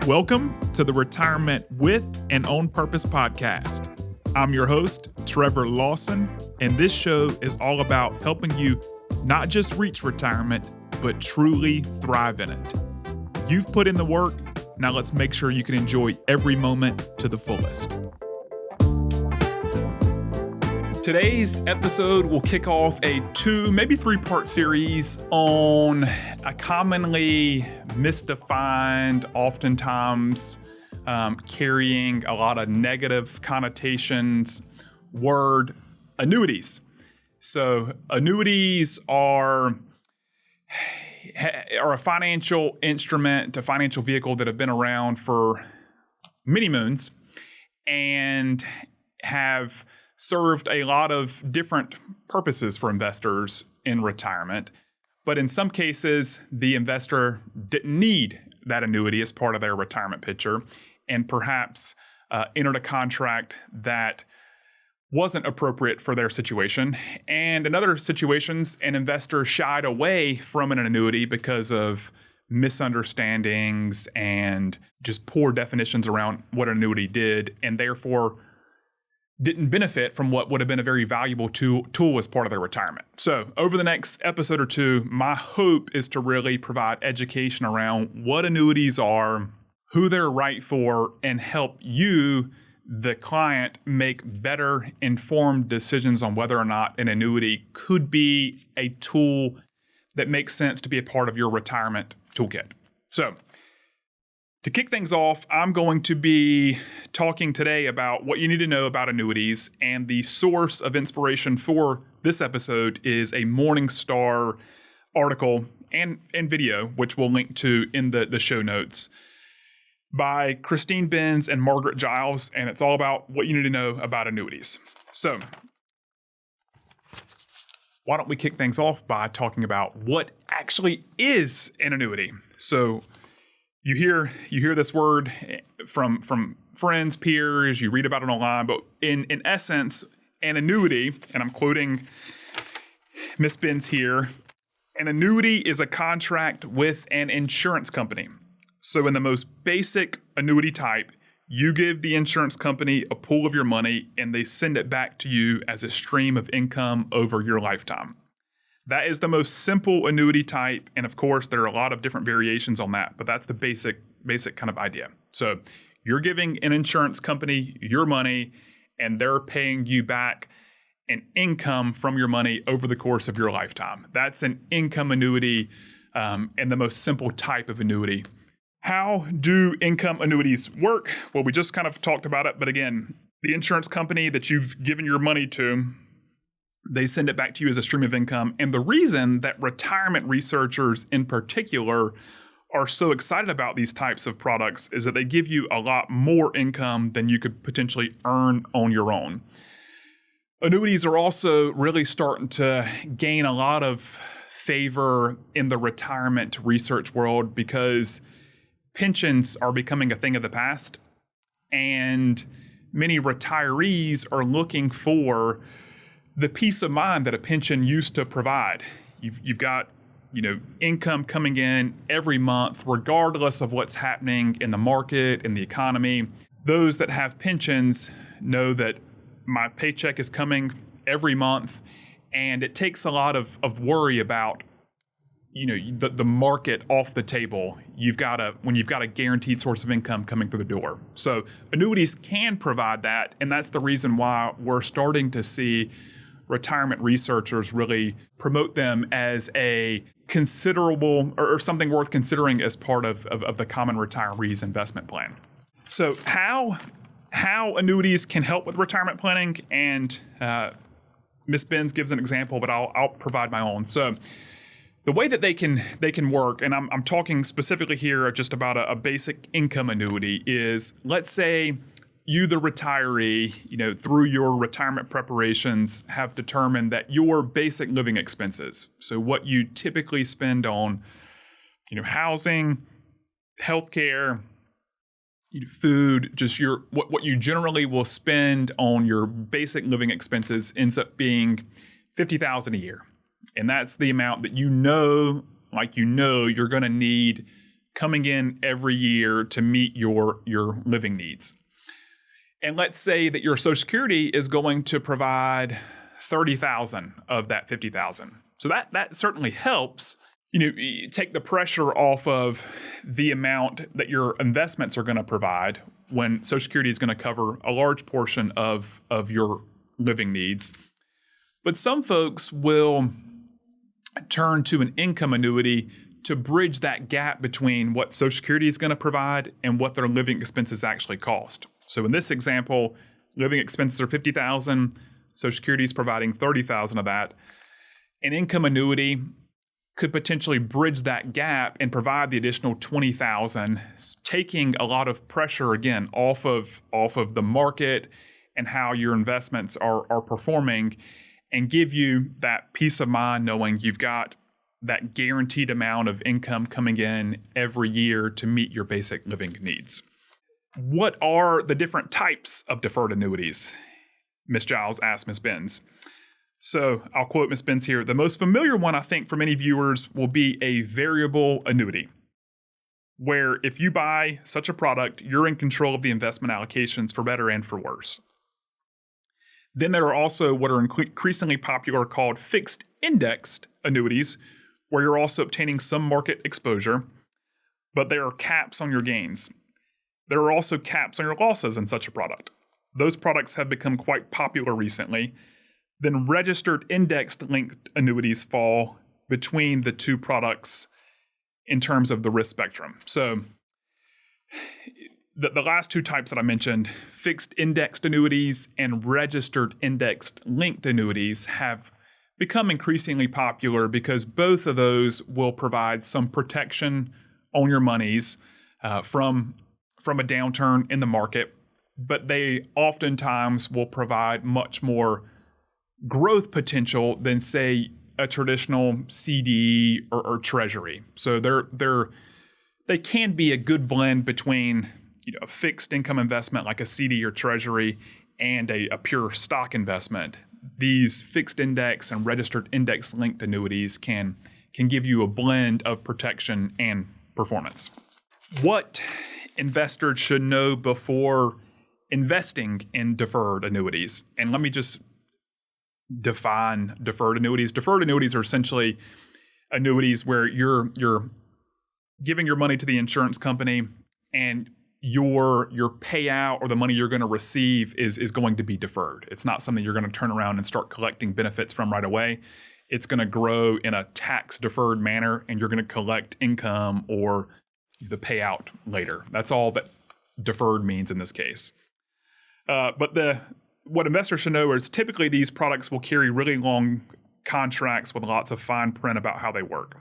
Welcome to the Retirement with and On Purpose podcast. I'm your host, Trevor Lawson, and this show is all about helping you not just reach retirement, but truly thrive in it. You've put in the work, now let's make sure you can enjoy every moment to the fullest. Today's episode will kick off a 2, maybe 3-part series on a commonly misdefined, oftentimes carrying a lot of negative connotations, word, annuities. So annuities are a financial instrument, a financial vehicle that have been around for many moons and have served a lot of different purposes for investors in retirement. But in some cases, the investor didn't need that annuity as part of their retirement picture and perhaps entered a contract that wasn't appropriate for their situation. And in other situations, an investor shied away from an annuity because of misunderstandings and just poor definitions around what an annuity did, and therefore didn't benefit from what would have been a very valuable tool as part of their retirement. So over the next episode or two, my hope is to really provide education around what annuities are, who they're right for, and help you, the client, make better informed decisions on whether or not an annuity could be a tool that makes sense to be a part of your retirement toolkit. So to kick things off, I'm going to be talking today about what you need to know about annuities, and the source of inspiration for this episode is a Morningstar article and video, which we'll link to in the show notes, by Christine Benz and Margaret Giles, and it's all about what you need to know about annuities. So why don't we kick things off by talking about what actually is an annuity? So you hear this word from friends, peers, you read about it online, but in essence, an annuity, and I'm quoting Miss Benz here, an annuity is a contract with an insurance company. So in the most basic annuity type, you give the insurance company a pool of your money and they send it back to you as a stream of income over your lifetime. That is the most simple annuity type, and of course, there are a lot of different variations on that, but that's the basic kind of idea. So you're giving an insurance company your money, and they're paying you back an income from your money over the course of your lifetime. That's an income annuity, and the most simple type of annuity. How do income annuities work? Well, we just kind of talked about it, but again, the insurance company that you've given your money to, they send it back to you as a stream of income. And the reason that retirement researchers in particular are so excited about these types of products is that they give you a lot more income than you could potentially earn on your own. Annuities are also really starting to gain a lot of favor in the retirement research world because pensions are becoming a thing of the past, and many retirees are looking for the peace of mind that a pension used to provide. You've got, income coming in every month, regardless of what's happening in the market, in the economy. Those that have pensions know that my paycheck is coming every month, and it takes a lot of worry about, the market off the table. When you've got a guaranteed source of income coming through the door. So annuities can provide that, and that's the reason why we're starting to see retirement researchers really promote them as a considerable or something worth considering as part of the common retiree's investment plan. So how annuities can help with retirement planning, and Ms. Benz gives an example, but I'll provide my own. So the way that they can work, and I'm talking specifically here just about a basic income annuity, is let's say you, the retiree, through your retirement preparations have determined that your basic living expenses, so what you typically spend on, housing, healthcare, food, just what you generally will spend on your basic living expenses ends up being $50,000 a year. And that's the amount that you're going to need coming in every year to meet your living needs. And let's say that your Social Security is going to provide $30,000 of that $50,000. So that certainly helps. You take the pressure off of the amount that your investments are going to provide when Social Security is going to cover a large portion of your living needs. But some folks will turn to an income annuity to bridge that gap between what Social Security is going to provide and what their living expenses actually cost. So in this example, living expenses are $50,000, Social Security is providing $30,000 of that. An income annuity could potentially bridge that gap and provide the additional $20,000, taking a lot of pressure again off of the market and how your investments are performing, and give you that peace of mind knowing you've got that guaranteed amount of income coming in every year to meet your basic living needs. What are the different types of deferred annuities? Ms. Giles asked Ms. Benz. So I'll quote Ms. Benz here. The most familiar one, I think, for many viewers will be a variable annuity, where if you buy such a product, you're in control of the investment allocations for better and for worse. Then there are also what are increasingly popular called fixed indexed annuities, where you're also obtaining some market exposure, but there are caps on your gains. There are also caps on your losses in such a product. Those products have become quite popular recently. Then registered indexed linked annuities fall between the two products in terms of the risk spectrum. So the last two types that I mentioned, fixed indexed annuities and registered indexed linked annuities, have become increasingly popular because both of those will provide some protection on your monies from a downturn in the market, but they oftentimes will provide much more growth potential than, say, a traditional CD or treasury. So they can be a good blend between a fixed income investment like a CD or treasury and a pure stock investment. These fixed index and registered index linked annuities can give you a blend of protection and performance. What investors should know before investing in deferred annuities? And let me just define deferred annuities. Deferred annuities are essentially annuities where you're giving your money to the insurance company, and your payout or the money you're going to receive is going to be deferred. It's not something you're going to turn around and start collecting benefits from right away. It's going to grow in a tax-deferred manner, and you're going to collect income or the payout later. That's all that deferred means in this case. But what investors should know is typically these products will carry really long contracts with lots of fine print about how they work.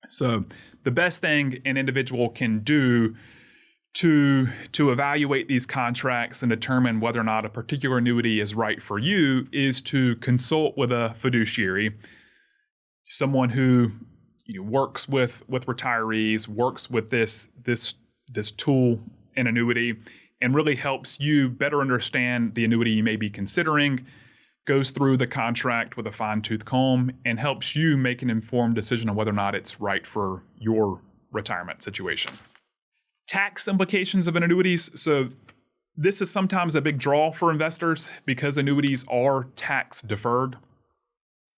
So the best thing an individual can do to evaluate these contracts and determine whether or not a particular annuity is right for you is to consult with a fiduciary, someone who works with retirees, works with this tool, an annuity, and really helps you better understand the annuity you may be considering, goes through the contract with a fine-tooth comb, and helps you make an informed decision on whether or not it's right for your retirement situation. Tax implications of annuities. So this is sometimes a big draw for investors because annuities are tax deferred.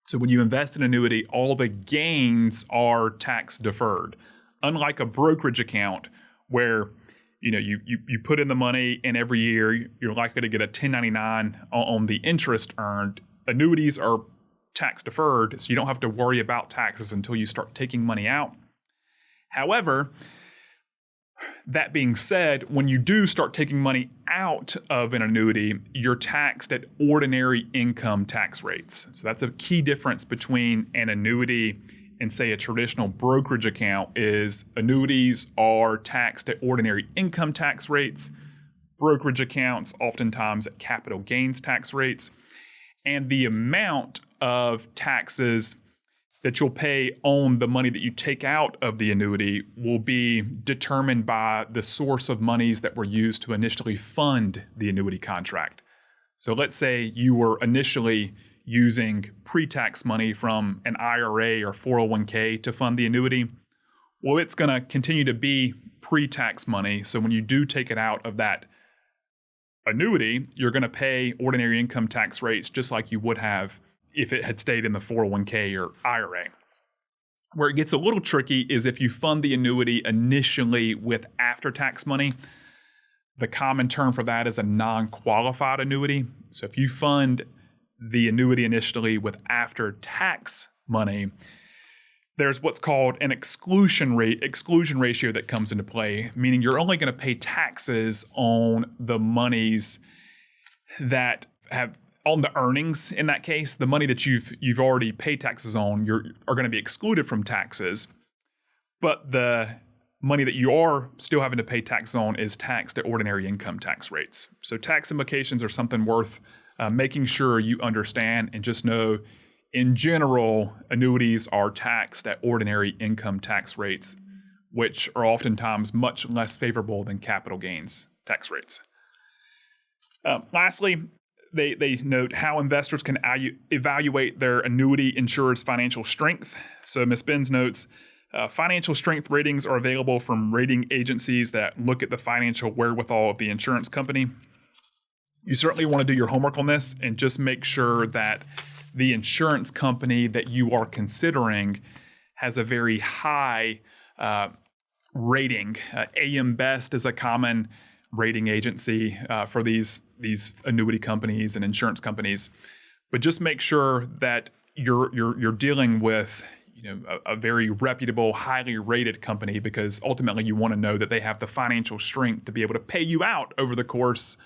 So when you invest in an annuity, all the gains are tax deferred. Unlike a brokerage account where you put in the money and every year you're likely to get a 1099 on the interest earned, annuities are tax deferred, so you don't have to worry about taxes until you start taking money out. However, that being said, when you do start taking money out of an annuity, you're taxed at ordinary income tax rates. So that's a key difference between an annuity and, say, a traditional brokerage account. Is annuities are taxed at ordinary income tax rates, brokerage accounts oftentimes at capital gains tax rates, and the amount of taxes that you'll pay on the money that you take out of the annuity will be determined by the source of monies that were used to initially fund the annuity contract. So let's say you were initially using pre-tax money from an IRA or 401k to fund the annuity. Well, it's going to continue to be pre-tax money. So when you do take it out of that annuity, you're going to pay ordinary income tax rates just like you would have if it had stayed in the 401k or IRA. Where it gets a little tricky is if you fund the annuity initially with after-tax money. The common term for that is a non-qualified annuity. So if you fund the annuity initially with after-tax money, there's what's called an exclusion ratio that comes into play, meaning you're only going to pay taxes on the monies that have on the earnings. In that case, the money that you've already paid taxes on are going to be excluded from taxes, but the money that you are still having to pay tax on is taxed at ordinary income tax rates. So tax implications are something worth making sure you understand, and just know, in general, annuities are taxed at ordinary income tax rates, which are oftentimes much less favorable than capital gains tax rates. Lastly, they note how investors can evaluate their annuity insurer's financial strength. So Ms. Benz notes, financial strength ratings are available from rating agencies that look at the financial wherewithal of the insurance company. You certainly want to do your homework on this and just make sure that the insurance company that you are considering has a very high rating. AM Best is a common rating agency for these annuity companies and insurance companies. But just make sure that you're dealing with a very reputable, highly rated company, because ultimately you want to know that they have the financial strength to be able to pay you out over the course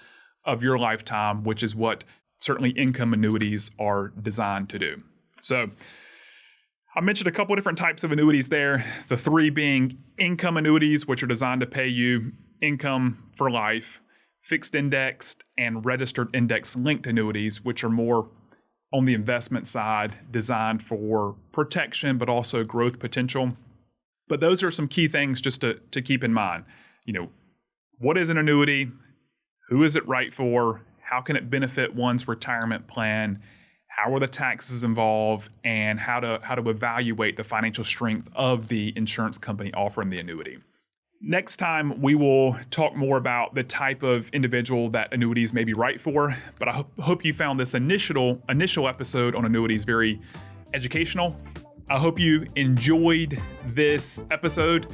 of your lifetime, which is what certainly income annuities are designed to do. So I mentioned a couple of different types of annuities there, the three being income annuities, which are designed to pay you income for life, fixed indexed and registered index linked annuities, which are more on the investment side, designed for protection, but also growth potential. But those are some key things just to keep in mind. What is an annuity? Who is it right for? How can it benefit one's retirement plan? How are the taxes involved? And how to evaluate the financial strength of the insurance company offering the annuity. Next time, we will talk more about the type of individual that annuities may be right for. But I hope you found this initial episode on annuities very educational. I hope you enjoyed this episode.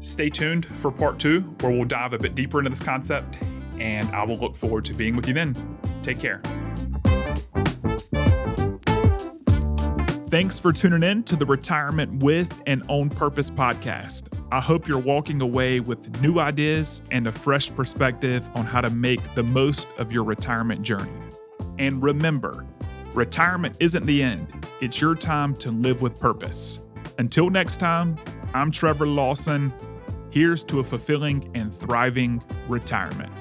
Stay tuned for part 2, where we'll dive a bit deeper into this concept, and I will look forward to being with you then. Take care. Thanks for tuning in to the Retirement with and On Purpose podcast. I hope you're walking away with new ideas and a fresh perspective on how to make the most of your retirement journey. And remember, retirement isn't the end. It's your time to live with purpose. Until next time, I'm Trevor Lawson. Here's to a fulfilling and thriving retirement.